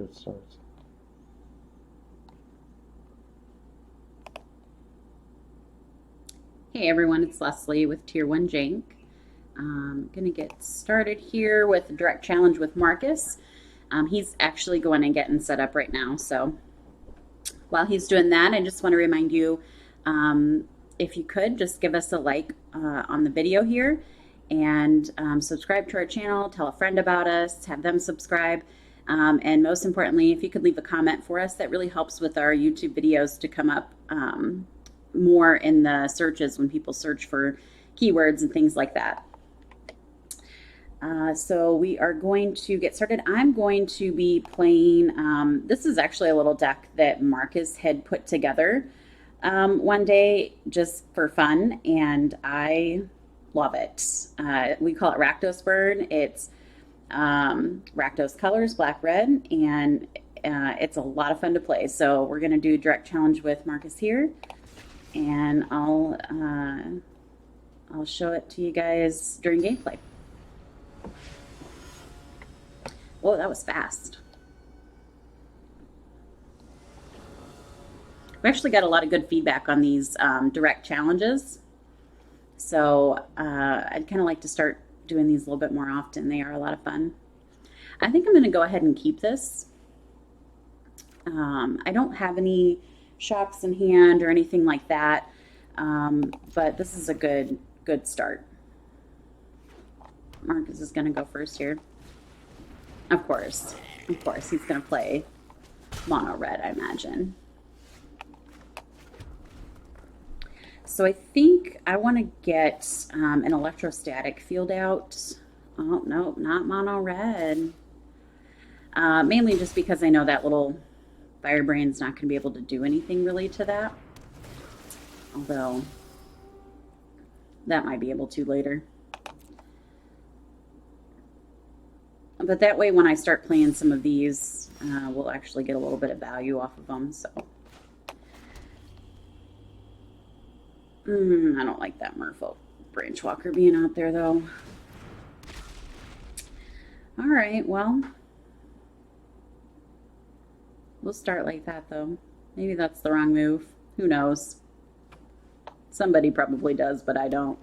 it starts. Hey everyone, it's Leslie with Tier 1 Jank. I'm going to get started here with a direct challenge with Marcus. He's actually going and getting set up right now. So while he's doing that, I just want to remind you, if you could, just give us a like on the video here and subscribe to our channel, tell a friend about us, have them subscribe. And most importantly, if you could leave a comment for us, that really helps with our YouTube videos to come up more in the searches when people search for keywords and things like that. So we are going to get started. I'm going to be playing, this is actually a little deck that Marcus had put together one day just for fun, and I love it. We call it Rakdos Burn. It's Rakdos colors, black, red, and it's a lot of fun to play. So we're going to do direct challenge with Marcus here, and I'll show it to you guys during gameplay. Whoa, that was fast. We actually got a lot of good feedback on these direct challenges. So I'd kind of like to start doing these a little bit more often. They are a lot of fun. I think I'm going to go ahead and keep this. I don't have any shocks in hand or anything like that, but this is a good start. Marcus is going to go first here. Of course, he's going to play mono red, I imagine. So I think I want to get an electrostatic field out. Oh, no, not mono red. Mainly just because I know that little Firebrain's not going to be able to do anything really to that. Although, that might be able to later. But that way, when I start playing some of these, we'll actually get a little bit of value off of them. So, I don't like that Merfolk Branchwalker being out there, though. All right, well, we'll start like that, though. Maybe that's the wrong move. Who knows? Somebody probably does, but I don't.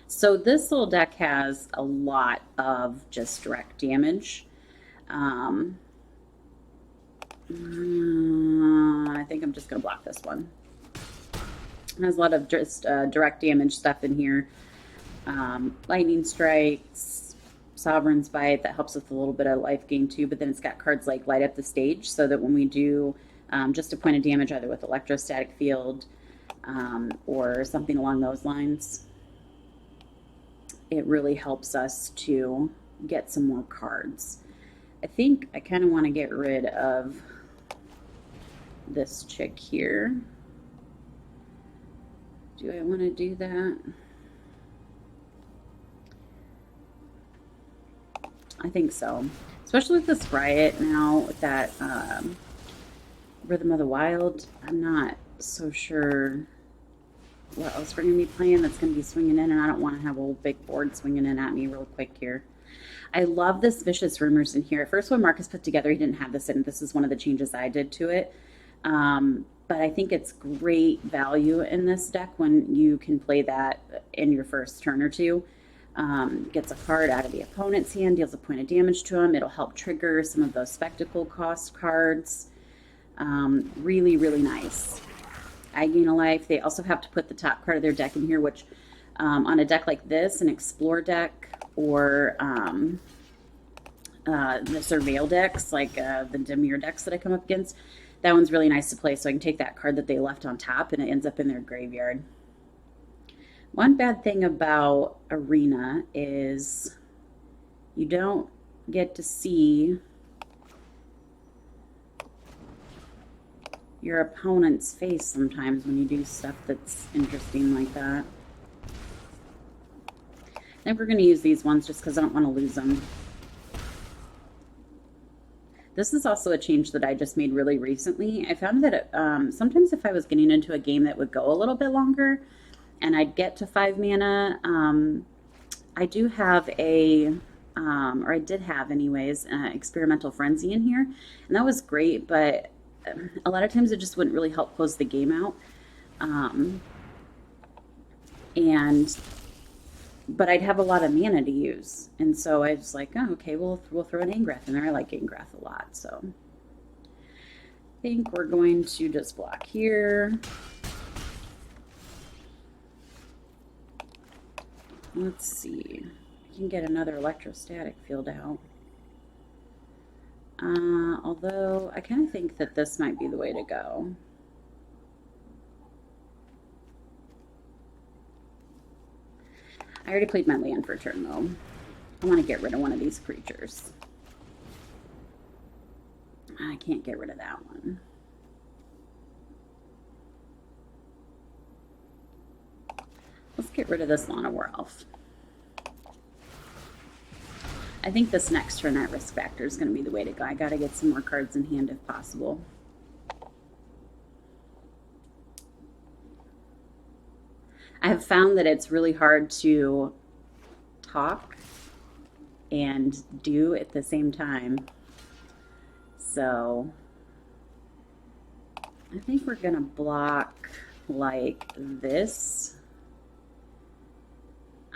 So this little deck has a lot of just direct damage. I think I'm just going to block this one. It has a lot of just direct damage stuff in here. Lightning Strikes, Sovereign's Bite, that helps with a little bit of life gain too, but then it's got cards like Light Up the Stage, so that when we do just a point of damage, either with Electrostatic Field or something along those lines, it really helps us to get some more cards. I think I kind of want to get rid of this chick here. Do I want to do that? I think so. Especially with this Riot now, with that Rhythm of the Wild. I'm not so sure what else we're going to be playing that's going to be swinging in, and I don't want to have a whole big board swinging in at me real quick here. I love this Vicious Rumors in here. At first, when Marcus put together, he didn't have this in. This is one of the changes I did to it. But I think it's great value in this deck when you can play that in your first turn or two. Gets a card out of the opponent's hand, deals a point of damage to him. It'll help trigger some of those spectacle cost cards. Really, really nice. I gain a life. They also have to put the top card of their deck in here, which on a deck like this, an Explore deck, or the Surveil decks, like the Dimir decks that I come up against, that one's really nice to play. So I can take that card that they left on top and it ends up in their graveyard. One bad thing about Arena is you don't get to see your opponent's face sometimes when you do stuff that's interesting like that. I think we're going to use these ones just because I don't want to lose them. This is also a change that I just made really recently. I found that it, sometimes if I was getting into a game that would go a little bit longer and I'd get to 5 mana, I do have a or I did have anyways, Experimental Frenzy in here, and that was great, but a lot of times it just wouldn't really help close the game out. Um, and but I'd have a lot of mana to use, and so I was like, oh, okay, we'll throw an Angrath in there. I like Angrath a lot, so I think we're going to just block here. Let's see. I can get another electrostatic field out. Although I kind of think that this might be the way to go. I already played my land for a turn, though. I want to get rid of one of these creatures. I can't get rid of that one. Let's get rid of this Lana War Elf. I think this next turn at risk factor is going to be the way to go. I got to get some more cards in hand if possible. I have found that it's really hard to talk and do at the same time. So I think we're going to block like this.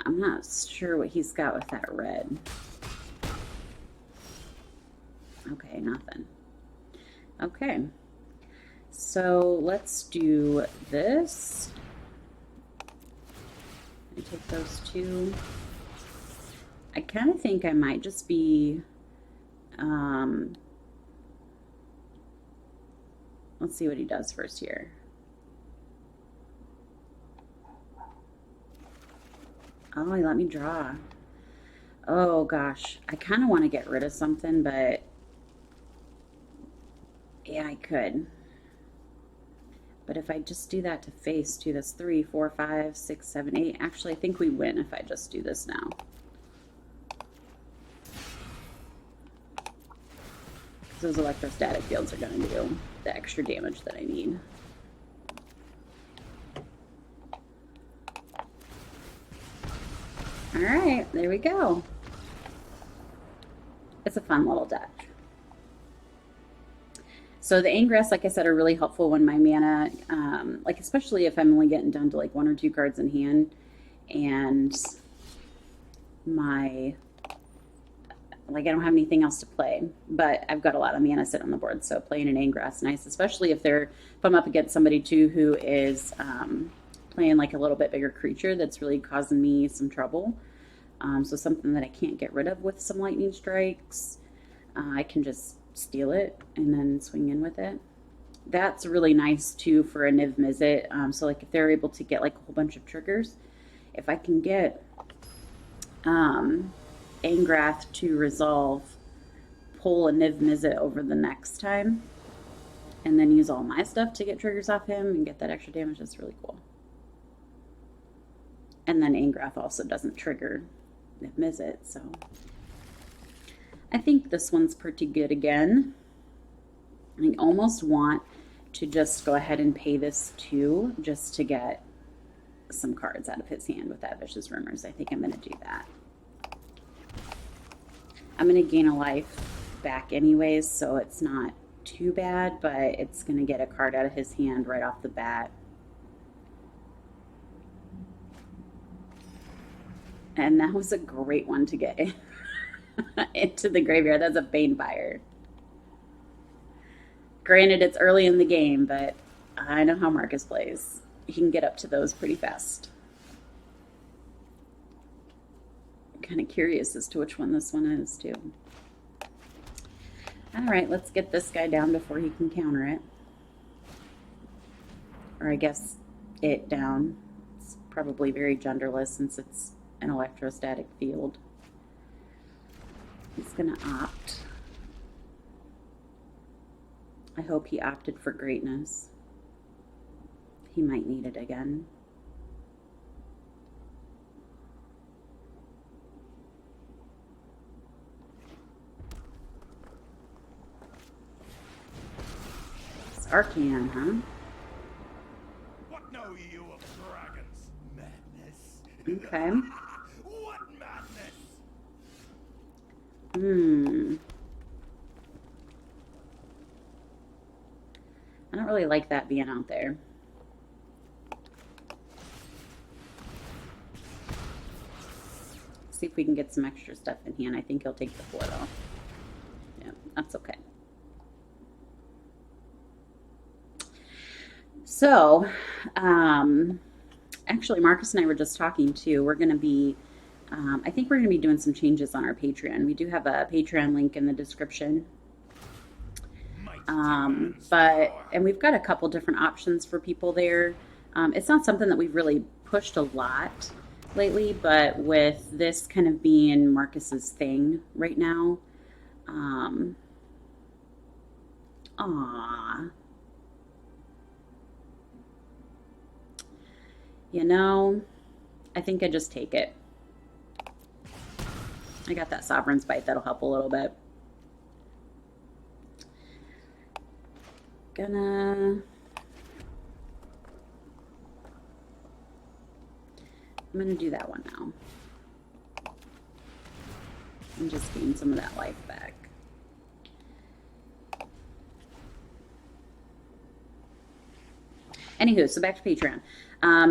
I'm not sure what he's got with that red. Okay, nothing. Okay, so let's do this. I take those two. I kind of think I might just be, let's see what he does first here. Oh, he let me draw. Oh gosh, I kind of want to get rid of something, but yeah, I could. But if I just do that to face too, that's 3, 4, 5, 6, 7, 8. Actually, I think we win if I just do this now. Those electrostatic fields are going to do the extra damage that I need. All right, there we go. It's a fun little deck. So the Angraths, like I said, are really helpful when my mana, like especially if I'm only getting down to like 1 or 2 cards in hand, and my, like I don't have anything else to play, but I've got a lot of mana sitting on the board, so playing an Angrath's nice, especially if I'm up against somebody too who is playing like a little bit bigger creature that's really causing me some trouble. So something that I can't get rid of with some lightning strikes, I can just steal it and then swing in with it. That's really nice too for a Niv Mizzet. So like if they're able to get like a whole bunch of triggers, if I can get Angrath to resolve, pull a Niv Mizzet over the next time, and then use all my stuff to get triggers off him and get that extra damage, that's really cool. And then Angrath also doesn't trigger Niv Mizzet, so I think this one's pretty good again. I almost want to just go ahead and pay this too, just to get some cards out of his hand with that Vicious Rumors. I think I'm going to do that. I'm going to gain a life back anyways, so it's not too bad, but it's going to get a card out of his hand right off the bat. And that was a great one to get into the graveyard. That's a Banefire. Granted, it's early in the game, but I know how Marcus plays. He can get up to those pretty fast. I'm kind of curious as to which one this one is, too. All right, let's get this guy down before he can counter it. Or I guess it down. It's probably very genderless since it's an electrostatic field. He's going to opt. I hope he opted for greatness. He might need it again. It's Arcan, huh? What know you of dragons? Madness. Okay. What madness? Hmm. I don't really like that being out there. See if we can get some extra stuff in hand. I think he'll take the 4 though. Yeah, that's okay. So, actually, Marcus and I were just talking too. We're going to be, I think we're going to be doing some changes on our Patreon. We do have a Patreon link in the description. And we've got a couple different options for people there. It's not something that we've really pushed a lot lately, but with this kind of being Marcus's thing right now, you know, I think I just take it. I got that Sovereign's Bite. That'll help a little bit. I'm gonna do that one now. And just gain some of that life back. Anywho, so back to Patreon.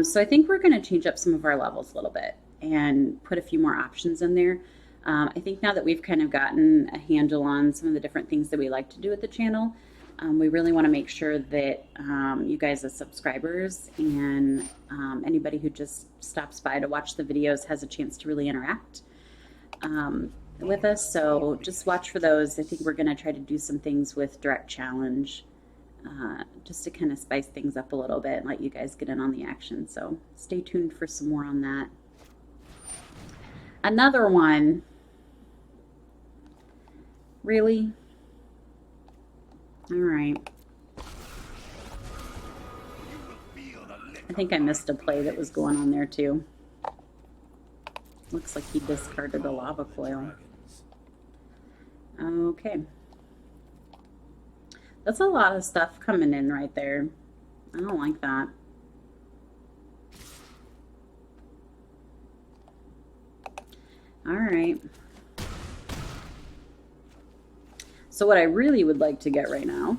So I think we're going to change up some of our levels a little bit and put a few more options in there. I think now that we've kind of gotten a handle on some of the different things that we like to do at the channel, we really want to make sure that you guys as subscribers and anybody who just stops by to watch the videos has a chance to really interact with us. So just watch for those. I think we're going to try to do some things with Direct Challenge just to kind of spice things up a little bit and let you guys get in on the action. So stay tuned for some more on that. Another one. Really? All right. I think I missed a play that was going on there too. Looks like he discarded a lava coil. Okay. That's a lot of stuff coming in right there. I don't like that. All right. So what I really would like to get right now,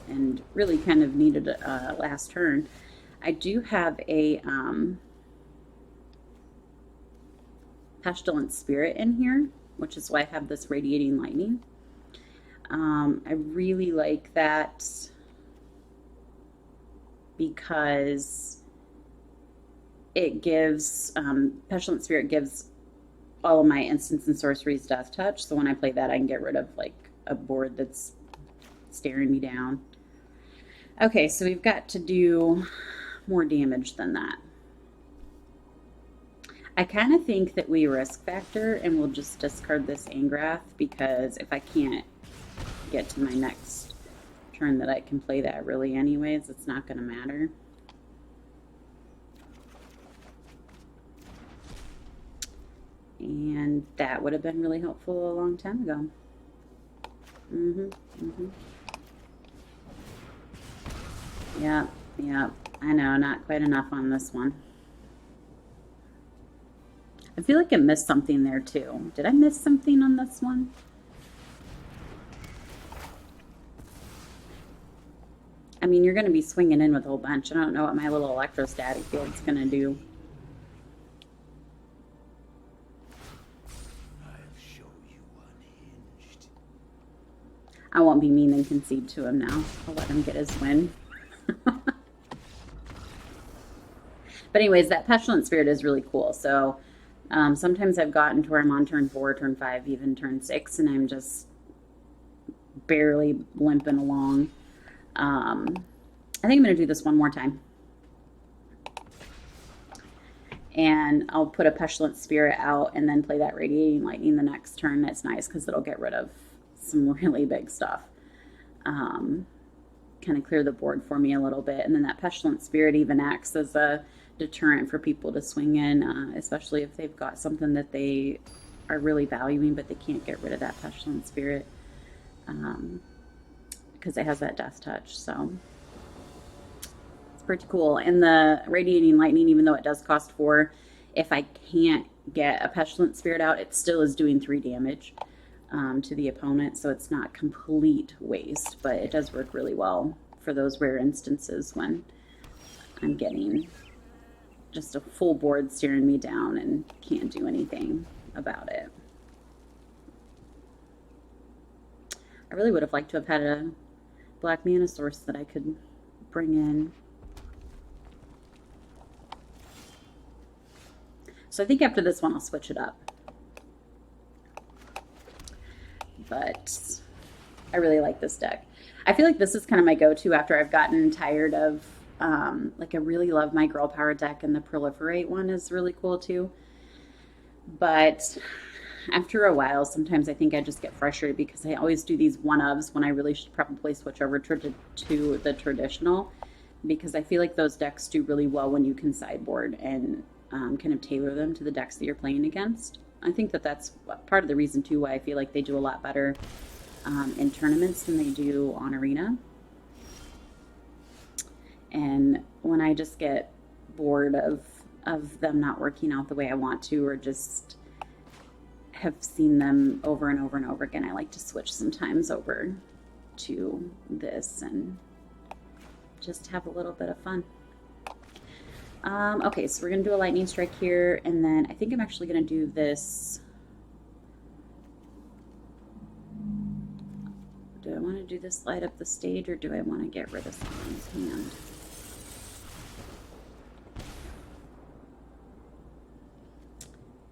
and really kind of needed a last turn, I do have a Pestilent Spirit in here, which is why I have this Radiating Lightning. I really like that because it gives, Pestilent Spirit gives all of my instants and sorceries Death Touch, so when I play that I can get rid of like a board that's staring me down. Okay, so we've got to do more damage than that. I kind of think that we risk factor and we'll just discard this Angrath, because if I can't get to my next turn that I can play that really anyways, it's not going to matter. And that would have been really helpful a long time ago. Yeah, I know, not quite enough on this one. I feel like I missed something there too. Did I miss something on this one? I mean, you're going to be swinging in with a whole bunch. I don't know what my little electrostatic field's going to do. I won't be mean and concede to him now. I'll let him get his win. But anyways, that Pestilent Spirit is really cool. So sometimes I've gotten to where I'm on turn 4, turn 5, even turn 6, and I'm just barely limping along. I think I'm going to do this one more time. And I'll put a Pestilent Spirit out and then play that Radiating Lightning the next turn. That's nice because it'll get rid of some really big stuff. Kind of clear the board for me a little bit. And then that Pestilent Spirit even acts as a deterrent for people to swing in, especially if they've got something that they are really valuing but they can't get rid of that Pestilent Spirit because it has that Death Touch. So it's pretty cool. And the Radiating Lightning, even though it does cost 4, if I can't get a Pestilent Spirit out, it still is doing 3 damage to the opponent, so it's not complete waste, but it does work really well for those rare instances when I'm getting just a full board staring me down and can't do anything about it. I really would have liked to have had a black mana source that I could bring in. So I think after this one I'll switch it up. But I really like this deck. I feel like this is kind of my go-to after I've gotten tired of, like I really love my Girl Power deck, and the Proliferate one is really cool too. But after a while, sometimes I think I just get frustrated because I always do these one-ofs when I really should probably switch over to the traditional, because I feel like those decks do really well when you can sideboard and kind of tailor them to the decks that you're playing against. I think that that's part of the reason too why I feel like they do a lot better in tournaments than they do on Arena. And when I just get bored of them not working out the way I want to, or just have seen them over and over and over again, I like to switch sometimes over to this and just have a little bit of fun. Okay, so we're going to do a lightning strike here, and then I think I'm actually going to do this. Do I want to do this light up the stage, or do I want to get rid of someone's hand?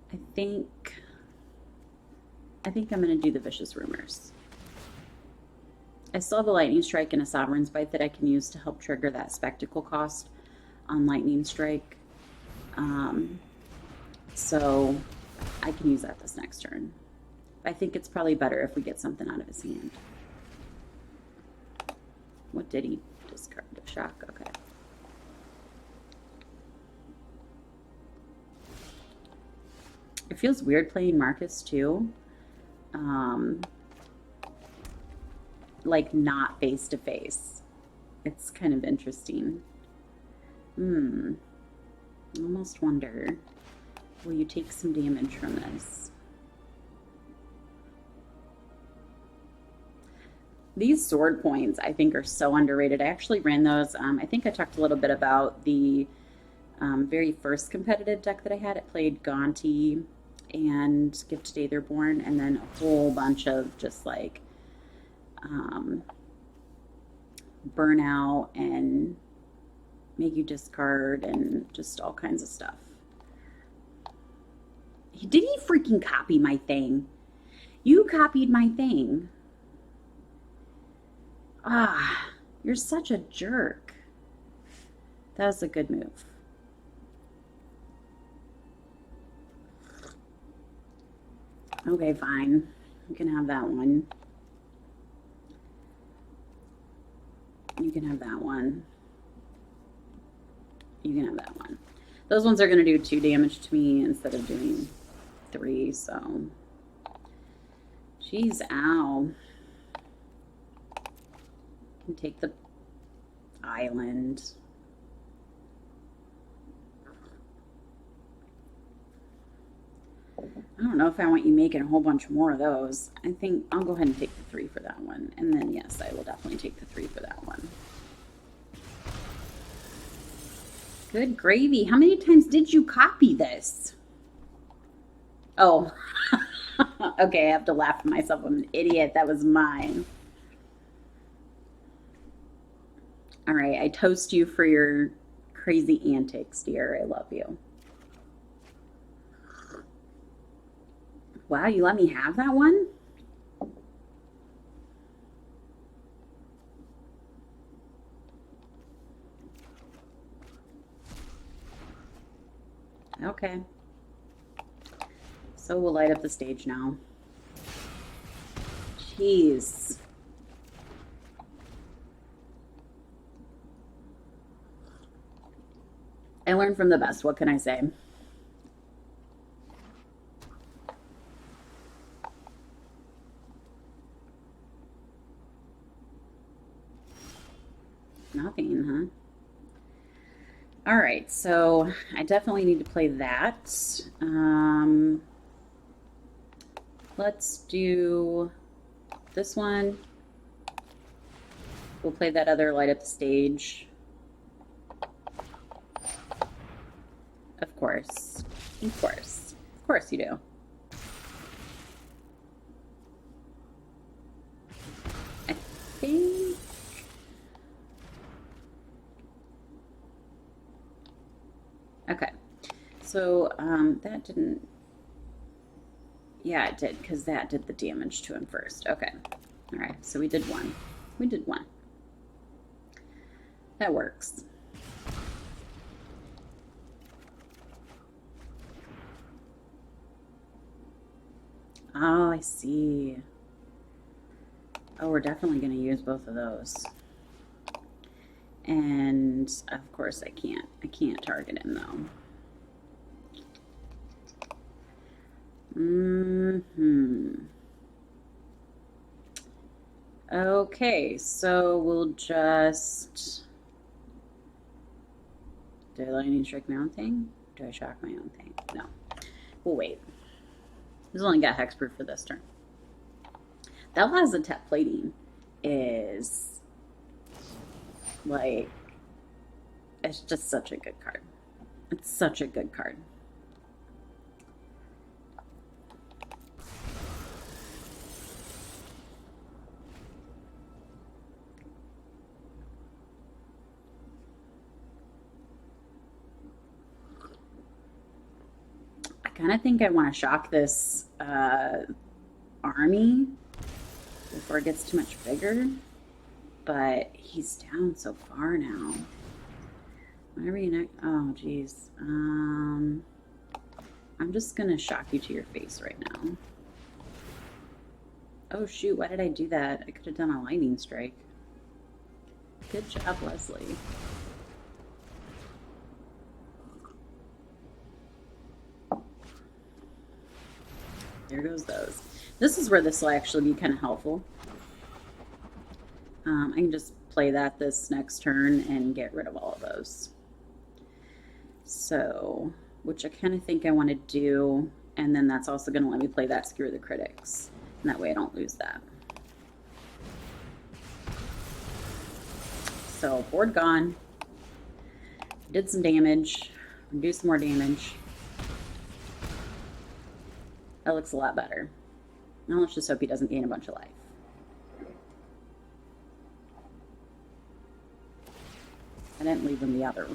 I think I'm going to do the Vicious Rumors. I still have a Lightning Strike and a Sovereign's Bite that I can use to help trigger that Spectacle cost on Lightning Strike. So I can use that this next turn. I think it's probably better if we get something out of his hand. What did he discard? A shock? Okay. It feels weird playing Marcus too. Like not face to face. It's kind of interesting. I almost wonder, will you take some damage from this? These sword points, I think, are so underrated. I actually ran those. I think I talked a little bit about the very first competitive deck that I had. It played Gonti and Gifted Aetherborn, and then a whole bunch of just like burnout and make you discard and just all kinds of stuff. Did he freaking copy my thing? You copied my thing. Ah, you're such a jerk. That was a good move. Okay, fine. You can have that one. You can have that one. You can have that one. Those ones are going to do 2 damage to me instead of doing 3, so. Jeez, ow. You can take the island. I don't know if I want you making a whole bunch more of those. I think I'll go ahead and take the 3 for that one. And then, yes, I will definitely take the 3 for that one. Good gravy. How many times did you copy this? Oh. Okay, I have to laugh at myself. I'm an idiot. That was mine. All right, I toast you for your crazy antics, dear. I love you. Wow, you let me have that one? Okay. So we'll light up the stage now. Jeez. I learned from the best. What can I say? Nothing, huh? All right, so I definitely need to play that. Let's do this one. We'll play that other light up the stage. Of course. Of course. Of course you do. I think... Okay. So that didn't... Yeah, it did, because that did the damage to him first. Okay. All right, so we did one. We did one. That works. Oh, I see. Oh, we're definitely going to use both of those. And, of course, I can't target him, though. Okay, so we'll just... Do I lightning strike my own thing? Do I shock my own thing? No. We'll wait. He's only got hexproof for this turn. That Lazatep plating is like, it's just such a good card. It's such a good card. I kind of think I want to shock this army before it gets too much bigger, but he's down so far now. Whenever you next, oh geez, I'm just gonna shock you to your face right now. Oh shoot, why did I do that? I could have done a lightning strike. Good job, Leslie. There goes those. This is where this will actually be kind of helpful. I can just play that this next turn and get rid of all of those. So, which I kind of think I want to do, and then that's also going to let me play that Skewer the Critics. And that way I don't lose that. So, board gone. Did some damage. Do some more damage. That looks a lot better. Now let's just hope he doesn't gain a bunch of life. I didn't leave him the other,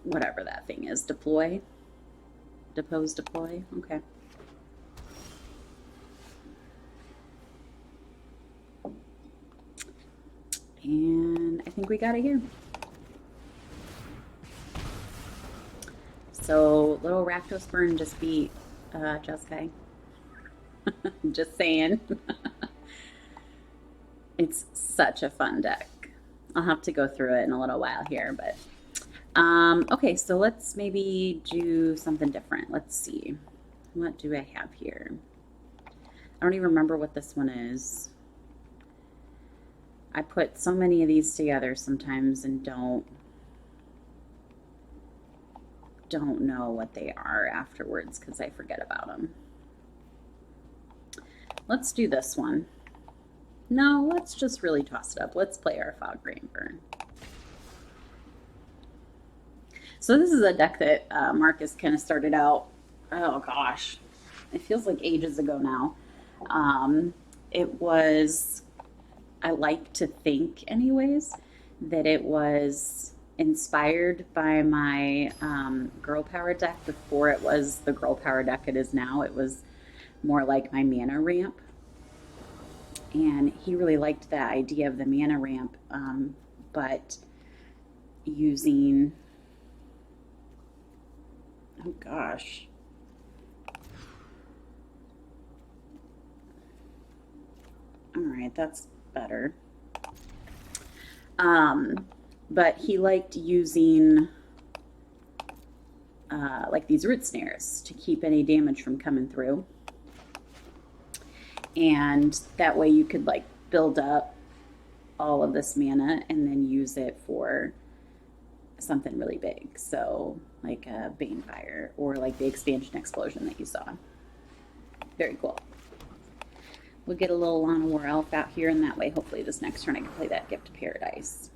whatever that thing is. Deploy? Depose, deploy? Okay. And I think we got it here. So little Rakdos Burn just beat Jeskai. Just saying. It's such a fun deck. I'll have to go through it in a little while here, but okay, so let's maybe do something different. Let's see. What do I have here? I don't even remember what this one is. I put so many of these together sometimes and don't know what they are afterwards because I forget about them. Let's do this one. No, let's just really toss it up. Let's play our Fog Rain Burn. So this is a deck that Marcus kind of started out, oh gosh, it feels like ages ago now. It was, I like to think anyways, that it was inspired by my Girl Power deck before it was the Girl Power deck it is now. It was more like my mana ramp. And he really liked the idea of the mana ramp, but using, oh gosh. All right, that's better. But he liked using like these root snares to keep any damage from coming through. And that way you could like build up all of this mana and then use it for something really big. So like a Bane Fire or like the expansion explosion that you saw. Very cool. We'll get a little Lana War Elf out here, and that way hopefully this next turn I can play that Gift of Paradise.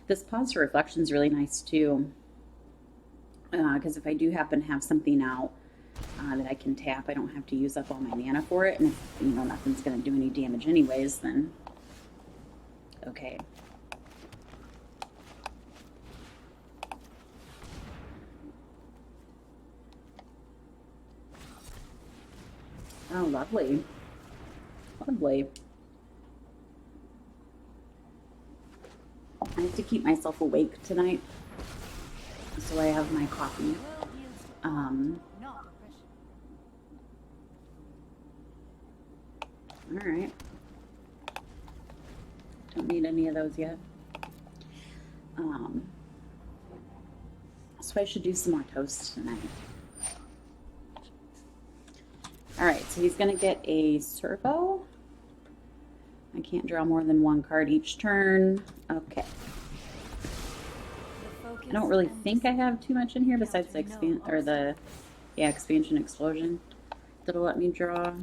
This Pause for Reflection is really nice too, because if I do happen to have something out that I can tap, I don't have to use up all my mana for it, and if nothing's going to do any damage anyways, then okay. Oh, lovely. Lovely. I have to keep myself awake tonight, so I have my coffee. Alright. Don't need any of those yet. So I should do some more toast tonight. Alright, so he's going to get a servo. I can't draw more than one card each turn. Okay. I don't really think I have too much in here besides the expansion explosion that'll let me draw a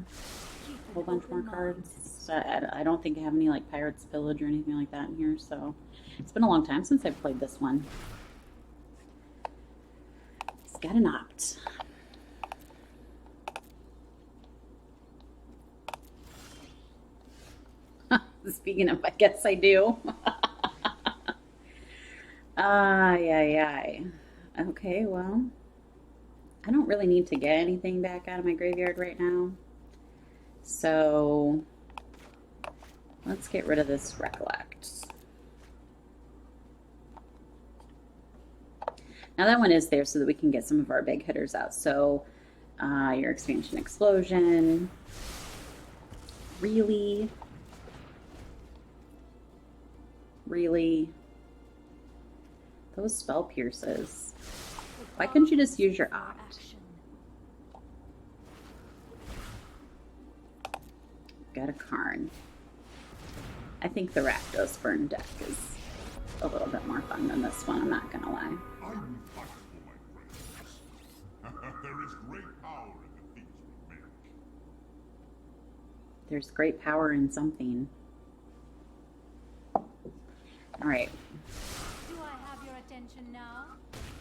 whole bunch more cards. So I don't think I have any like Pirate's Village or anything like that in here, so it's been a long time since I've played this one. It's got an opt. Speaking of, I guess I do. Ay. Okay, well, I don't really need to get anything back out of my graveyard right now. So let's get rid of this Recollect. Now that one is there so that we can get some of our big hitters out. So your Expansion Explosion. Really? Really? Those Spell Pierces. Why couldn't you just use your opt? Got a Karn. I think the Rakdos Burn deck is a little bit more fun than this one, I'm not gonna lie. I'm watchful, my friends. There is great power in the things we make. There's great power in something. Alright. Do I have your attention now?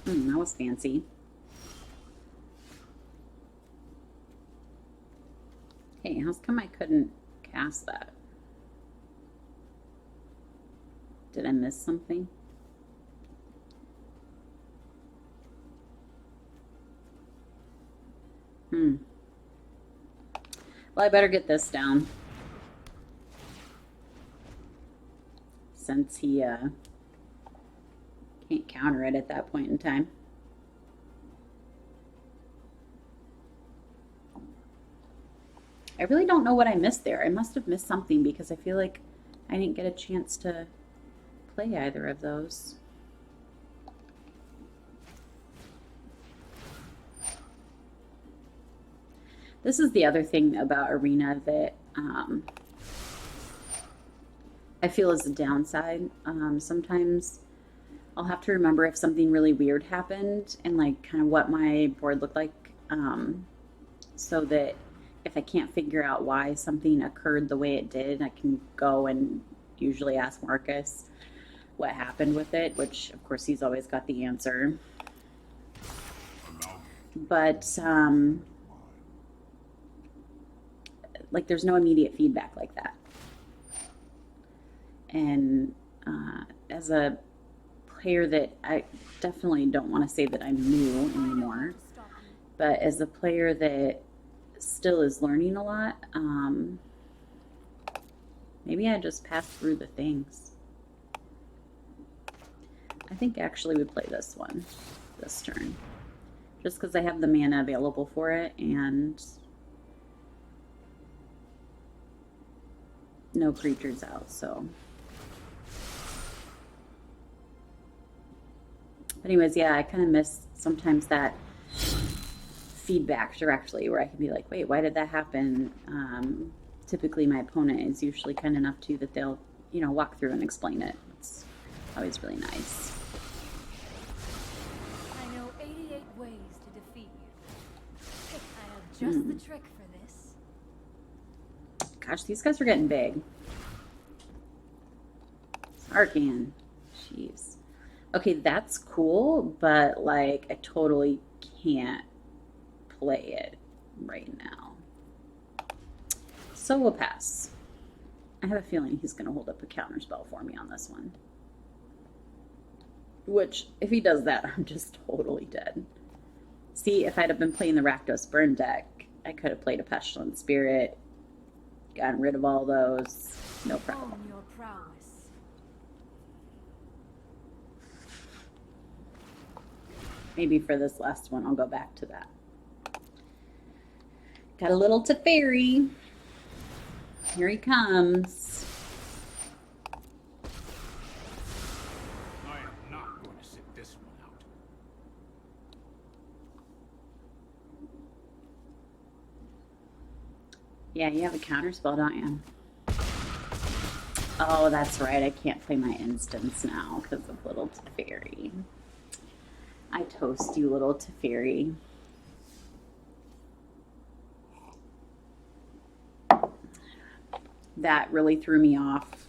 That was fancy. Hey, how come I couldn't cast that? Did I miss something? Well, I better get this down. Since he can't counter it at that point in time. I really don't know what I missed there. I must have missed something because I feel like I didn't get a chance to play either of those. This is the other thing about Arena that I feel is a downside. Sometimes I'll have to remember if something really weird happened and like kind of what my board looked like, so that if I can't figure out why something occurred the way it did, I can go and usually ask Marcus what happened with it, which of course he's always got the answer. But like there's no immediate feedback like that. And as a player that I definitely don't want to say that I'm new anymore, but as a player that still is learning a lot, maybe I just pass through the things. I think actually we play this one this turn, just because I have the mana available for it and no creatures out, so. But anyways, yeah, I kind of miss sometimes that feedback directly where I can be like, wait, why did that happen? Typically my opponent is usually kind enough to that they'll walk through and explain it. It's always really nice. I know 88 ways to defeat you. I have just the trick for this. Gosh, these guys are getting big. Arcan. Jeez. Okay, that's cool, but like I totally can't play it right now. So we'll pass. I have a feeling he's going to hold up a counterspell for me on this one. Which, if he does that, I'm just totally dead. See, if I'd have been playing the Rakdos Burn deck, I could have played a Pestilent Spirit, gotten rid of all those, no problem. Own your prowess. Maybe for this last one, I'll go back to that. Got a little Teferi. Here he comes. I am not going to sit this one out. Yeah, you have a counterspell, don't you? Oh, that's right. I can't play my instance now because of little Teferi. I toast you, little Teferi. That really threw me off.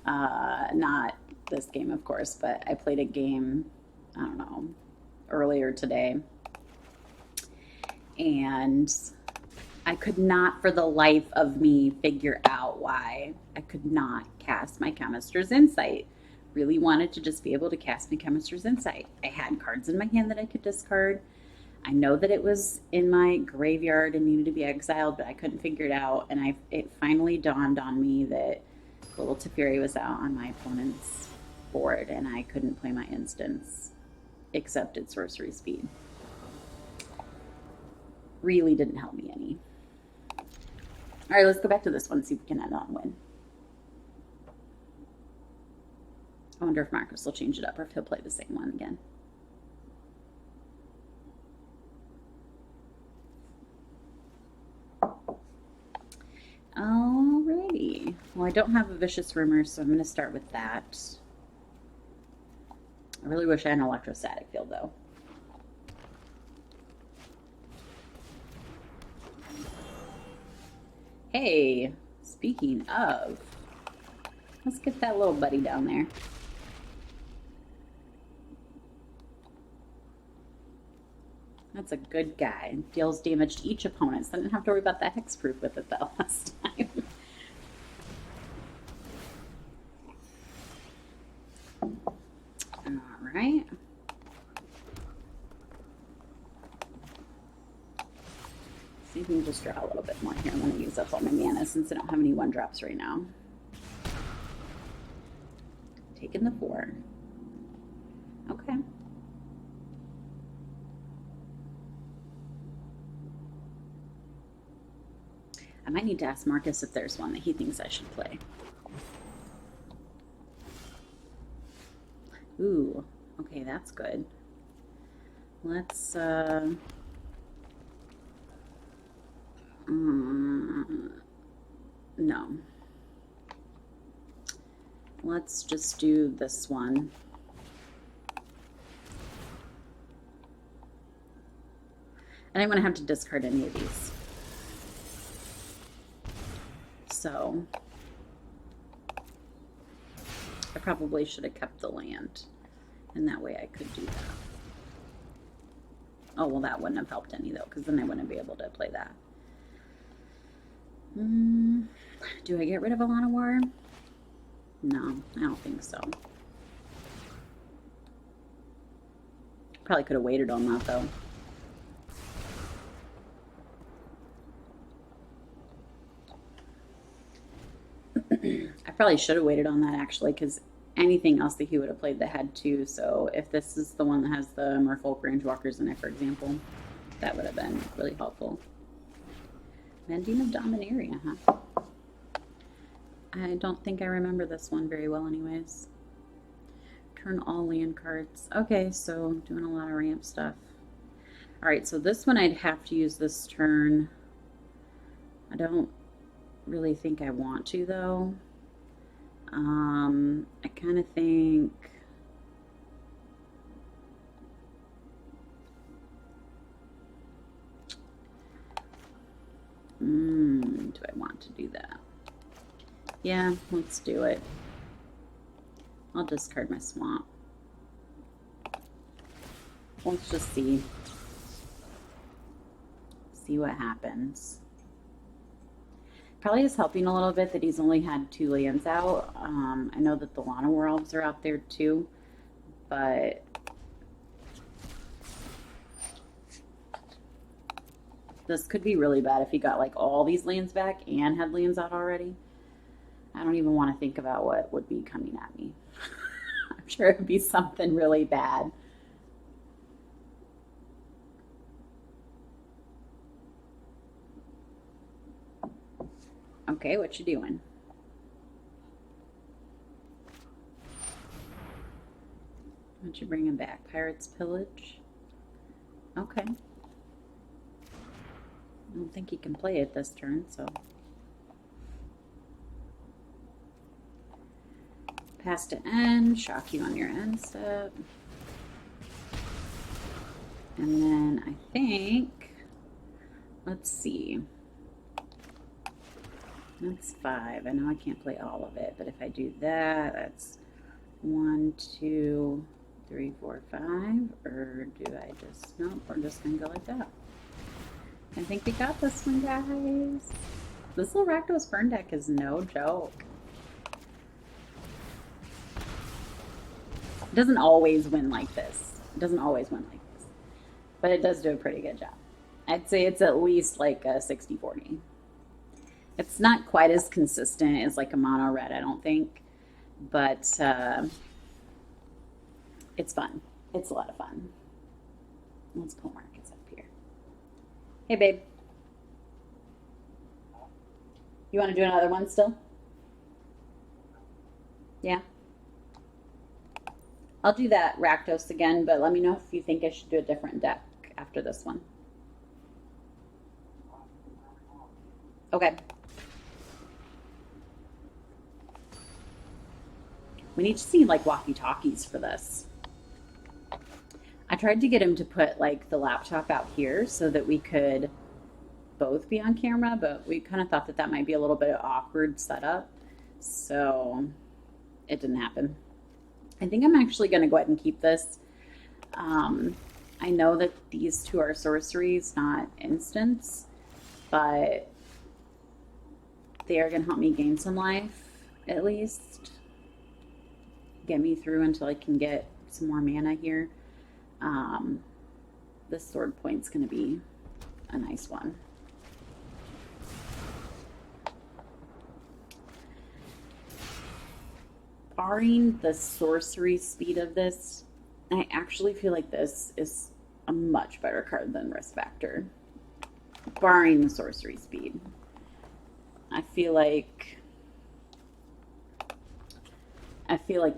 Not this game, of course, but I played a game, I don't know, earlier today. And I could not for the life of me figure out why I could not cast my Chemist's Insight. Really wanted to just be able to cast my Chemist's Insight. I had cards in my hand that I could discard. I know that it was in my graveyard and needed to be exiled, but I couldn't figure it out. And it finally dawned on me that little Teferi was out on my opponent's board and I couldn't play my instance except at sorcery speed. Really didn't help me any. All right, let's go back to this one and see if we can end on win. I wonder if Marcus will change it up or if he'll play the same one again. Alrighty. Well, I don't have a Vicious Rumor, so I'm going to start with that. I really wish I had an Electrostatic Field, though. Hey, speaking of, let's get that little buddy down there. That's a good guy. Deals damage to each opponent, so I didn't have to worry about that hexproof with it that last time. All right. See if we can just draw a little bit more here. I'm going to use up all my mana since I don't have any 1-drops right now. Taking the 4. Okay. I might need to ask Marcus if there's one that he thinks I should play. Ooh, okay, that's good. Let's, no. Let's just do this one. And I'm going to have to discard any of these. So I probably should have kept the land, and that way I could do that. Oh, well, that wouldn't have helped any, though, because then I wouldn't be able to play that. Do I get rid of Alana War? No, I don't think so. Probably could have waited on that, though. I probably should have waited on that, actually, because anything else that he would have played that had 2. So if this is the one that has the Merfolk Rangewalkers in it, for example, that would have been really helpful. Mending of Dominaria, huh? I don't think I remember this one very well anyways. Turn all land cards. Okay, so doing a lot of ramp stuff. Alright, so this one I'd have to use this turn. I don't really think I want to, though. I kind of think... do I want to do that? Yeah, let's do it. I'll discard my swamp. Let's just see what happens. Probably is helping a little bit that he's only had 2 lands out. I know that the Lana Werewolves are out there too, but this could be really bad if he got like all these lands back and had lands out already. I don't even want to think about what would be coming at me. I'm sure it would be something really bad. Okay, what you doing? What you bringing back? Pirates Pillage? Okay. I don't think he can play it this turn, so. Pass to end, shock you on your end step. And then I think, let's see. That's 5. I know I can't play all of it, but if I do that, that's 1, 2, 3, 4, 5. Or do I just, nope, we're just gonna go like that. I think we got this one, guys. This little Rakdos burn deck is no joke. It doesn't always win like this. It doesn't always win like this. But it does do a pretty good job. I'd say it's at least like a 60-40. It's not quite as consistent as like a mono red, I don't think. But it's fun. It's a lot of fun. Let's pull markets up here. Hey, babe. You want to do another one still? Yeah. I'll do that Rakdos again, but let me know if you think I should do a different deck after this one. Okay. We need to see like walkie-talkies for this. I tried to get him to put like the laptop out here so that we could both be on camera, but we kind of thought that that might be a little bit of awkward setup. So it didn't happen. I think I'm actually going to go ahead and keep this. I know that these two are sorceries, not instants, but they are going to help me gain some life, at least. Get me through until I can get some more mana here. This sword point's going to be a nice one. Barring the sorcery speed of this, I actually feel like this is a much better card than Risk Factor. Barring the sorcery speed. I feel like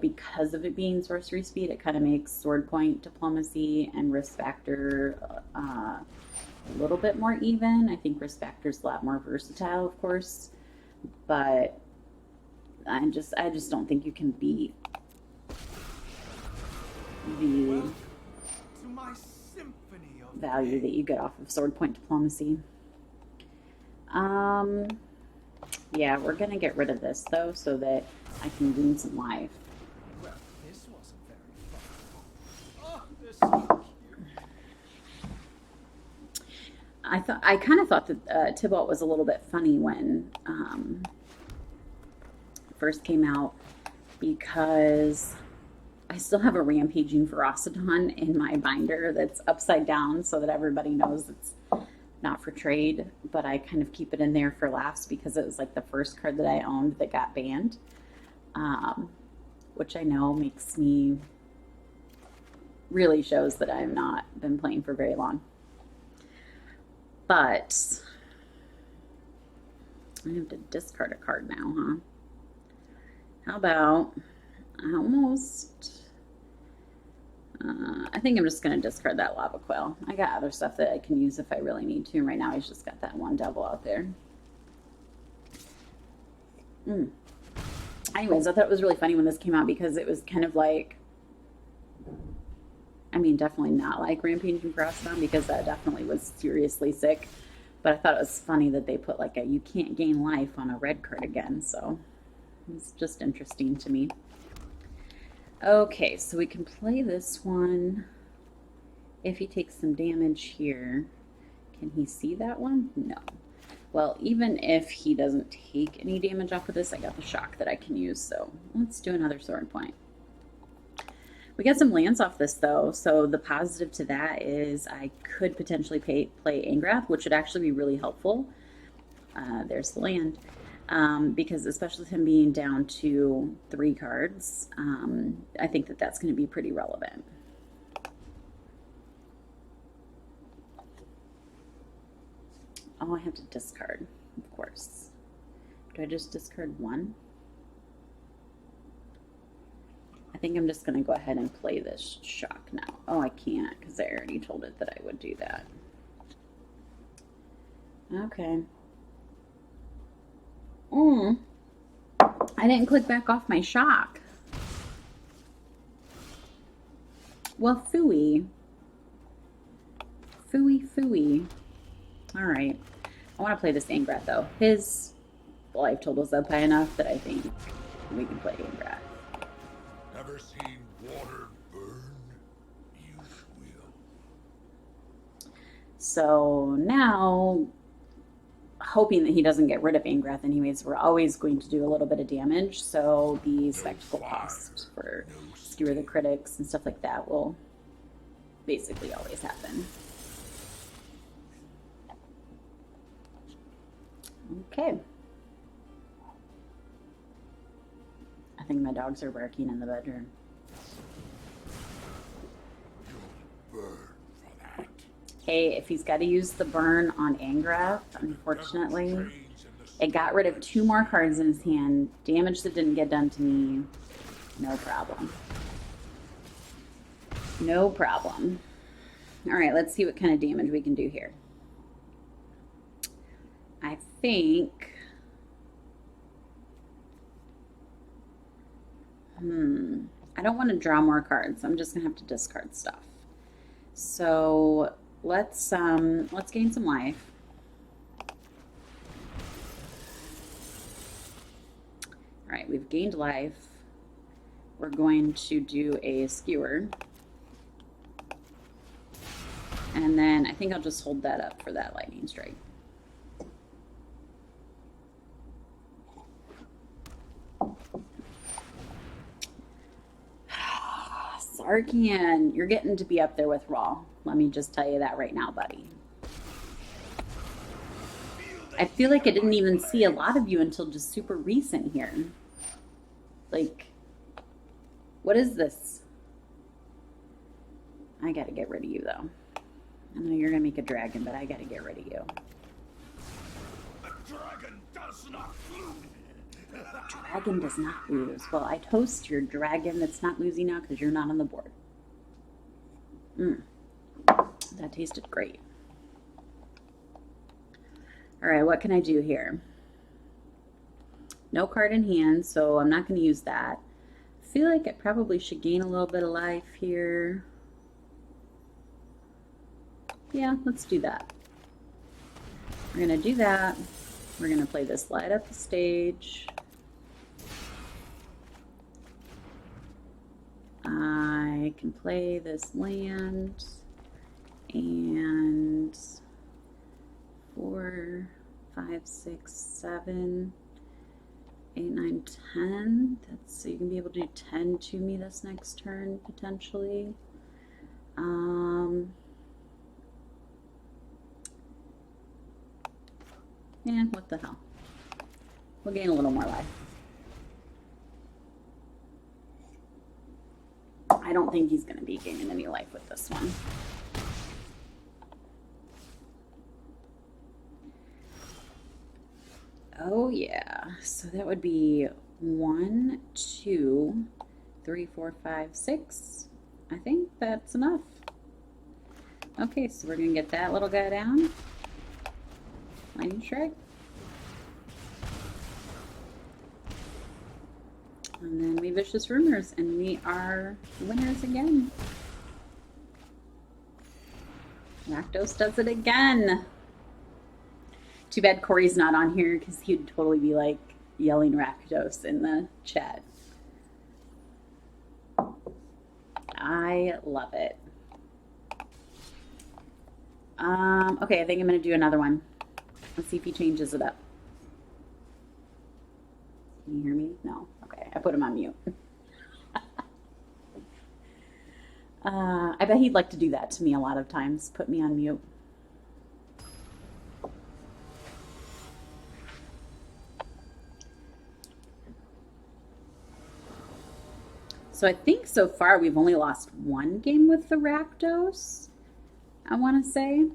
because of it being sorcery speed, it kind of makes sword point, diplomacy, and Risk Factor a little bit more even. I think Risk Factor's a lot more versatile, of course, but I just don't think you can beat the value that you get off of sword point diplomacy. Yeah, we're gonna get rid of this though, so that I can gain some life. Well, this wasn't very fun. Oh, this is so cute. I kind of thought that Tybalt was a little bit funny when first came out, because I still have a Rampaging Ferocidon in my binder that's upside down so that everybody knows it's not for trade, but I kind of keep it in there for laughs because it was like the first card that I owned that got banned, which I know makes me, really shows that I have not been playing for very long. But I have to discard a card now, huh? How about, I think I'm just going to discard that Lava Quail. I got other stuff that I can use if I really need to. Right now, he's just got that one devil out there. Anyways, I thought it was really funny when this came out because it was kind of like, I mean, definitely not like Rampaging Frostbound because that definitely was seriously sick. But I thought it was funny that they put like a you can't gain life on a red card again. So it was just interesting to me. Okay, so we can play this one. If he takes some damage here, can he see that one? No. Well, even if he doesn't take any damage off of this, I got the shock that I can use. So let's do another sword point. We got some lands off this though, so the positive to that is I could potentially play Angrath, which would actually be really helpful. There's the land. Because especially with him being down to 3 cards, I think that that's going to be pretty relevant. Oh, I have to discard, of course. Do I just discard 1? I think I'm just going to go ahead and play this shock now. Oh, I can't because I already told it that I would do that. Okay. I didn't click back off my shock. Well, phooey. Phooey. Alright. I want to play this Angrath, though. His life total's up high enough that I think we can play Angrath. Ever seen water burn? You will. So now, hoping that he doesn't get rid of Angrath anyways, we're always going to do a little bit of damage. So the spectacle cost for Skewer the Critics and stuff like that will basically always happen. Okay. I think my dogs are barking in the bedroom. You'll burn for that. Okay, if he's got to use the burn on Angrath, unfortunately, it got rid of 2 more cards in his hand. Damage that didn't get done to me, no problem. No problem. All right, let's see what kind of damage we can do here. I think... I don't want to draw more cards. I'm just going to have to discard stuff. So let's gain some life. All right, we've gained life. We're going to do a skewer. And then I think I'll just hold that up for that lightning strike. Sarkian, you're getting to be up there with Raw. Let me just tell you that right now, buddy. I feel like I didn't even see a lot of you until just super recent here. Like, what is this? I gotta get rid of you, though. I know you're gonna make a dragon, but I gotta get rid of you. The dragon does not lose. Dragon does not lose. Well, I toast your dragon that's not losing now because you're not on the board. That tasted great. All right, what can I do here? No card in hand, so I'm not going to use that. I feel like I probably should gain a little bit of life here. Yeah, let's do that. We're going to do that. We're going to play this light up the stage. I can play this land and 4, 5, 6, 7, 8, 9, 10. That's so you can be able to do 10 to me this next turn potentially. Yeah, what the hell? We'll gain a little more life. I don't think he's going to be gaining any life with this one. Oh yeah, so that would be 1, 2, 3, 4, 5, 6. I think that's enough. Okay, so we're going to get that little guy down. Lightning strike. And then we Vicious Rumors, and we are winners again. Rakdos does it again. Too bad Corey's not on here because he'd totally be like yelling Rakdos in the chat. I love it. Okay, I think I'm going to do another one. Let's see if he changes it up. Can you hear me? No. Okay, I put him on mute. I bet he'd like to do that to me a lot of times. Put me on mute. So I think so far we've only lost one game with the Rakdos, I want to say.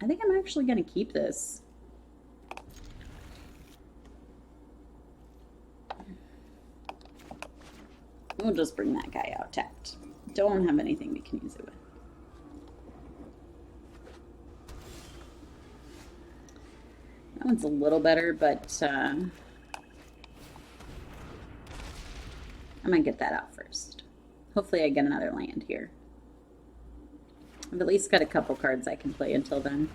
I think I'm actually going to keep this. We'll just bring that guy out tapped. Don't have anything we can use it with. That one's a little better, but I might get that out first. Hopefully I get another land here. I've at least got a couple cards I can play until then.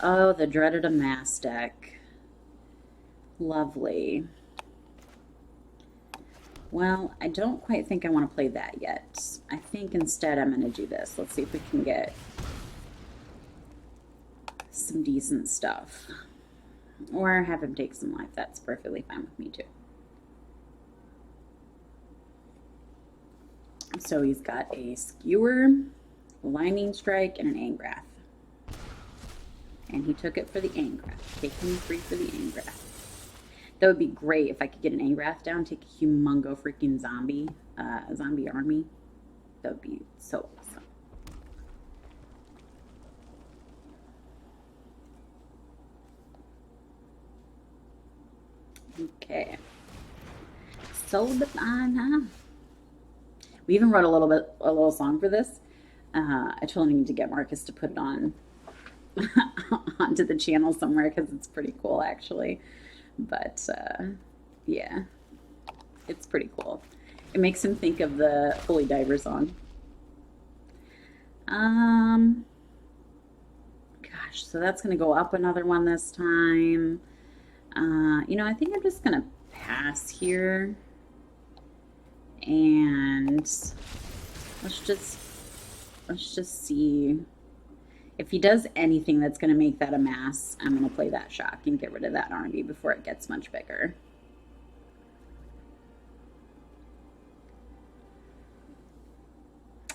Oh, the Dreaded Amass deck. Lovely. Well, I don't quite think I want to play that yet. I think instead I'm going to do this. Let's see if we can get some decent stuff. Or have him take some life. That's perfectly fine with me too. So he's got a Skewer, a Lightning Strike, and an Angrath. And he took it for the Angrath. Taking 3 for the Angrath. That would be great if I could get an Angrath down, take a humongo freaking zombie army. That would be so awesome. Okay. Soldana. We even wrote a little song for this. I totally need to get Marcus to put it on onto the channel somewhere because it's pretty cool actually. But yeah, it's pretty cool. It makes him think of the Holy Diver song. Gosh, so that's gonna go up another one this time. You know, I think I'm just gonna pass here, and let's just see. If he does anything that's going to make that a mass, I'm going to play that shock and get rid of that army before it gets much bigger.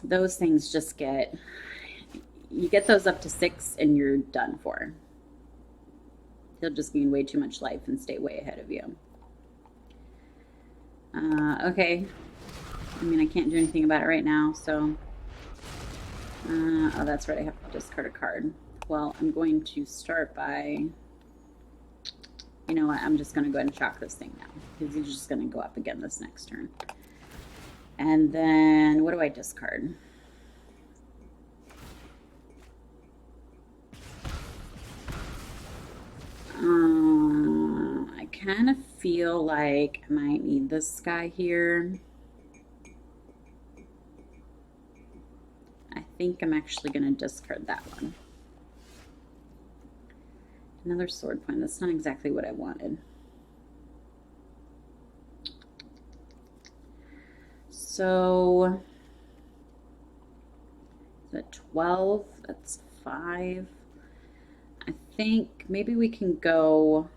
Those things just you get those up to 6 and you're done for. He'll just gain way too much life and stay way ahead of you. Okay. I mean, I can't do anything about it right now, so... oh, that's right. I have to discard a card. Well, I'm going to start by... You know what? I'm just going to go ahead and shock this thing now. Because he's just going to go up again this next turn. And then, what do I discard? I kind of feel like I might need this guy here. I think I'm actually going to discard that one. Another sword point. That's not exactly what I wanted. So, is that 12? That's 5. I think maybe we can go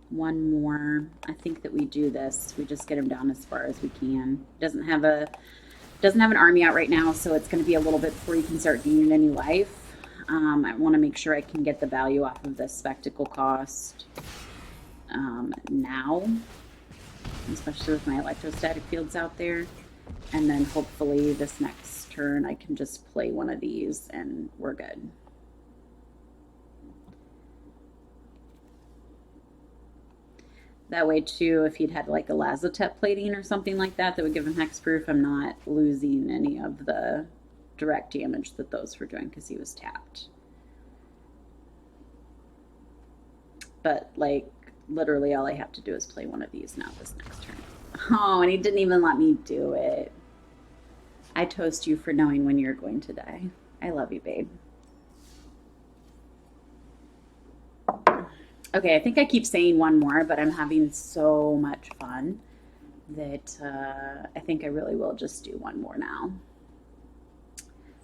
one more. I think that we do this. We just get him down as far as we can. Doesn't have an army out right now, so it's going to be a little bit before you can start gaining any life. I want to make sure I can get the value off of this spectacle cost now, especially with my electrostatic fields out there. And then hopefully this next turn I can just play one of these and we're good. That way too, if he'd had like a Lazotep plating or something like that, that would give him hexproof, I'm not losing any of the direct damage that those were doing because he was tapped. But like literally all I have to do is play one of these now this next turn. Oh, and he didn't even let me do it. I toast you for knowing when you're going to die. I love you, babe. Okay, I think I keep saying one more, but I'm having so much fun that I think I really will just do one more now.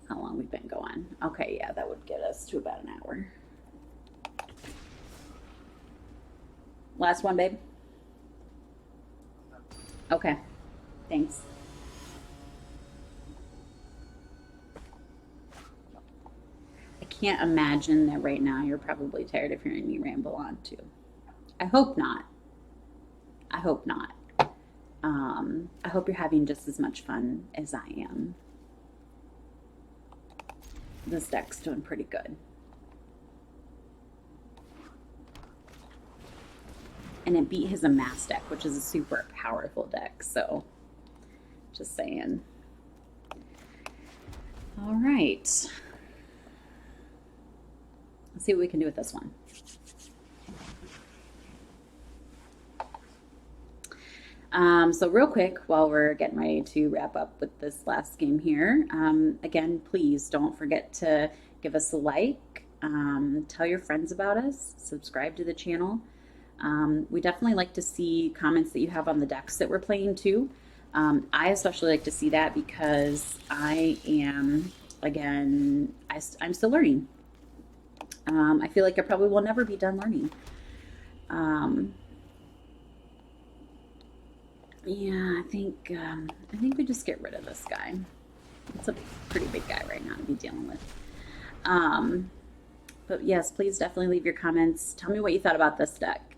How long we've been going? Okay, yeah, that would get us to about an hour. Last one, babe. Okay, thanks. I can't imagine that right now you're probably tired of hearing me ramble on too. I hope not. I hope not. I hope you're having just as much fun as I am. This deck's doing pretty good. And it beat his Amass deck, which is a super powerful deck, so just saying. All right. Let's see what we can do with this one. So real quick, while we're getting ready to wrap up with this last game here, again, please don't forget to give us a like, tell your friends about us, subscribe to the channel. We definitely like to see comments that you have on the decks that we're playing too. I especially like to see that because I am, again, I'm still learning. I feel like I probably will never be done learning. Yeah, I think we just get rid of this guy. It's a pretty big guy right now to be dealing with. But yes, please definitely leave your comments. Tell me what you thought about this deck.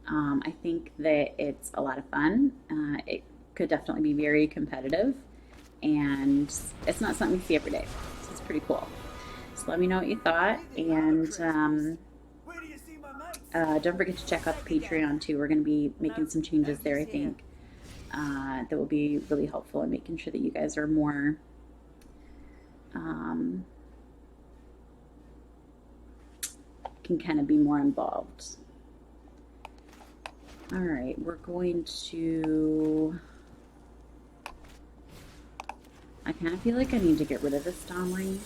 I think that it's a lot of fun. It could definitely be very competitive, and it's not something you see every day. So it's pretty cool. So let me know what you thought, and don't forget to check out the Patreon too. We're going to be making some changes there, I think. That will be really helpful in making sure that you guys are more can kind of be more involved. All right, we're going to, I kind of feel like I need to get rid of this Domri,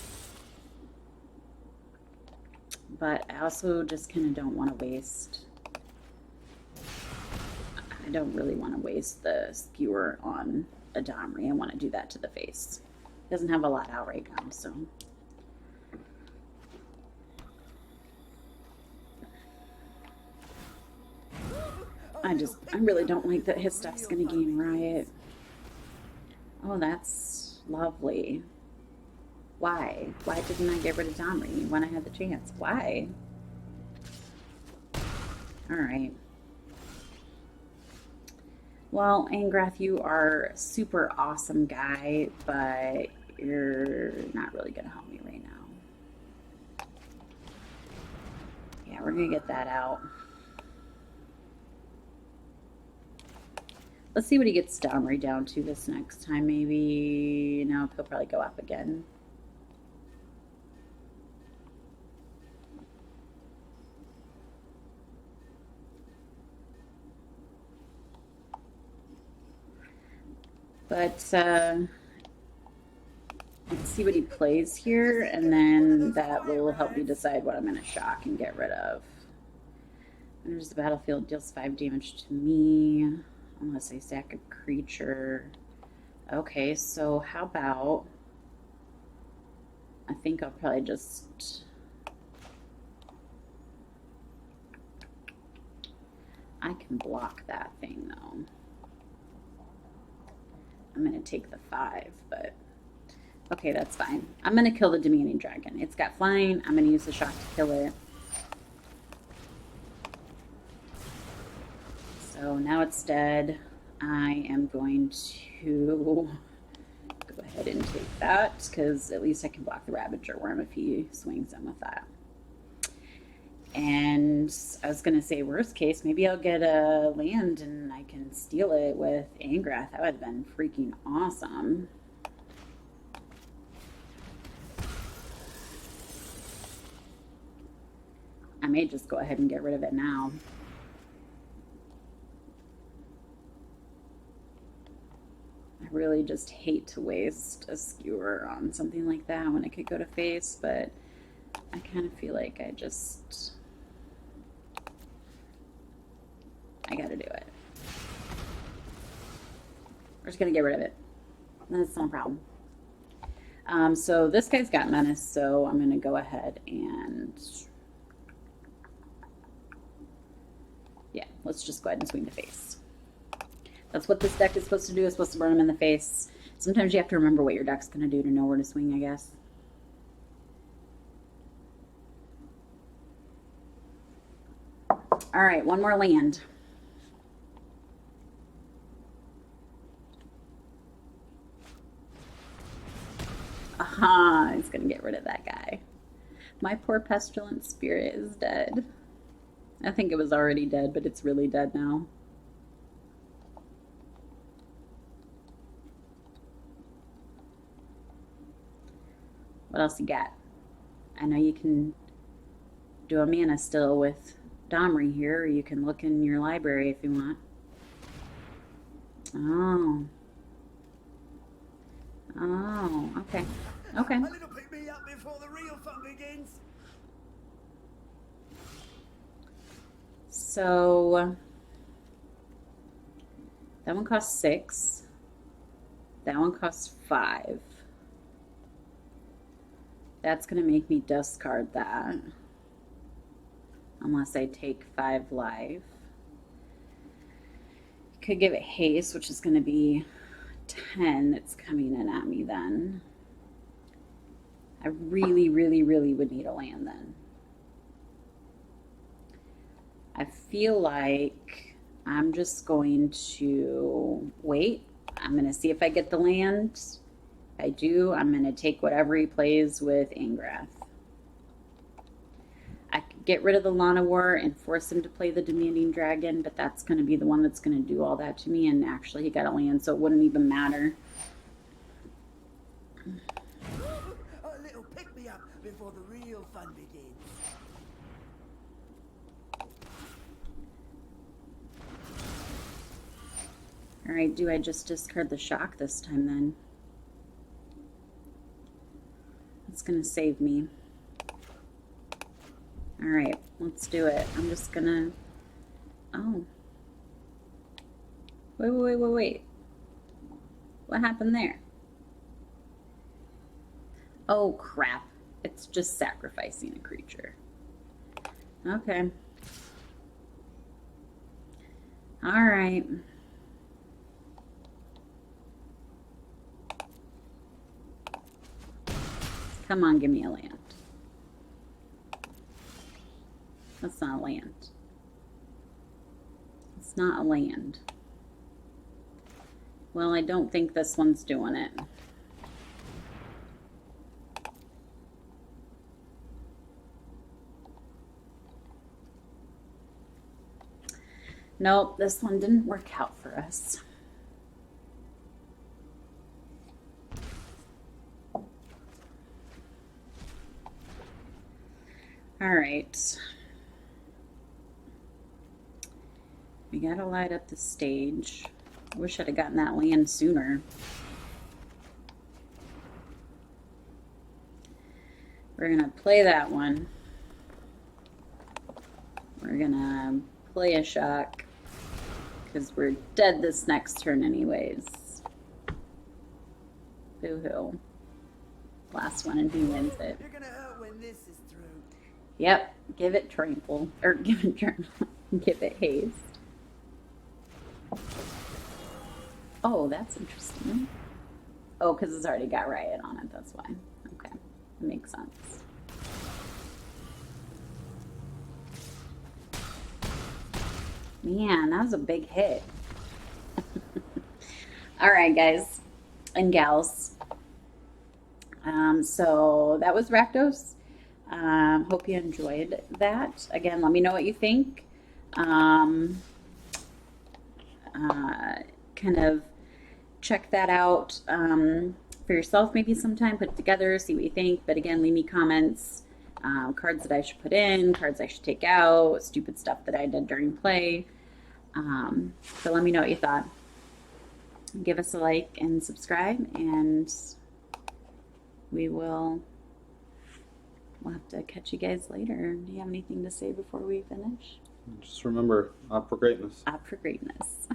but I also just kind of don't want to waste, I don't really want to waste the skewer on a Domri. I want to do that to the face. Doesn't have a lot out right now, so. I really don't like that his stuff's going to gain riot. Oh, that's lovely. Why? Why didn't I get rid of Domri when I had the chance? Why? All right. Well, Angrath, you are a super awesome guy, but you're not really going to help me right now. Yeah, we're going to get that out. Let's see what he gets Domri down to this next time. Maybe, no, he'll probably go up again. But let's see what he plays here, and then that will help me decide what I'm going to shock and get rid of. Enters the battlefield, deals 5 damage to me. Unless I sack a creature. Okay, so how about, I think I'll probably just, I can block that thing though. I'm going to take the 5, but okay, that's fine. I'm going to kill the Demanding Dragon. It's got flying. I'm going to use the shock to kill it. So now it's dead. I am going to go ahead and take that, because at least I can block the Ravager Worm if he swings in with that. And I was going to say, worst case, maybe I'll get a land and I can steal it with Angrath. That would have been freaking awesome. I may just go ahead and get rid of it now. really just hate to waste a skewer on something like that when it could go to face, but I kind of feel like I gotta do it. We're just gonna get rid of it. That's no problem. So this guy's got menace, so I'm gonna go ahead and yeah, let's just go ahead and swing the face. That's what this deck is supposed to do. It's supposed to burn him in the face. Sometimes you have to remember what your deck's gonna do to know where to swing, I guess. All right, one more land. Aha, he's gonna get rid of that guy. My poor pestilent spirit is dead. I think it was already dead, but it's really dead now. What else you got? I know you can do a mana still with Domri here, or you can look in your library if you want. Oh. Oh, okay. Okay. A little pick me up before the real fun begins. So that one costs 6. That one costs 5. That's going to make me discard that. Unless I take 5 life. Could give it haste, which is going to be 10 that's coming in at me then. I really, really, really would need a land then. I feel like I'm just going to wait. I'm going to see if I get the land. If I do, I'm going to take whatever he plays with Angrath. I could get rid of the Lana War and force him to play the Demanding Dragon, but that's going to be the one that's going to do all that to me, and actually he got a land, so it wouldn't even matter. A little pick me up before the real fun begins. All right, do I just discard the shock this time then? It's going to save me. All right, let's do it. I'm just going to... Oh. Wait. What happened there? Oh, crap. It's just sacrificing a creature. Okay. All right. Come on, give me a land. That's not a land. It's not a land. Well, I don't think this one's doing it. Nope, this one didn't work out for us. All right. We gotta light up the stage. I wish I'd have gotten that land sooner. We're gonna play that one. We're gonna play a shock because we're dead this next turn anyways. Boo-hoo. Last one and he wins it. You're gonna hurt when this is through. Yep, give it trample, or give it give it haste. Oh, that's interesting. Oh, because it's already got riot on it, that's why. Okay, that makes sense. Man, that was a big hit. All right, guys and gals. So that was Rakdos. Hope you enjoyed that. Again, let me know what you think. Kind of check that out for yourself maybe sometime, put it together, see what you think. But again, leave me comments, cards that I should put in, cards I should take out, stupid stuff that I did during play. So let me know what you thought. give us a like and subscribe, and we'll have to catch you guys later. Do you have anything to say before we finish? Just remember, opt for greatness. Opt for greatness.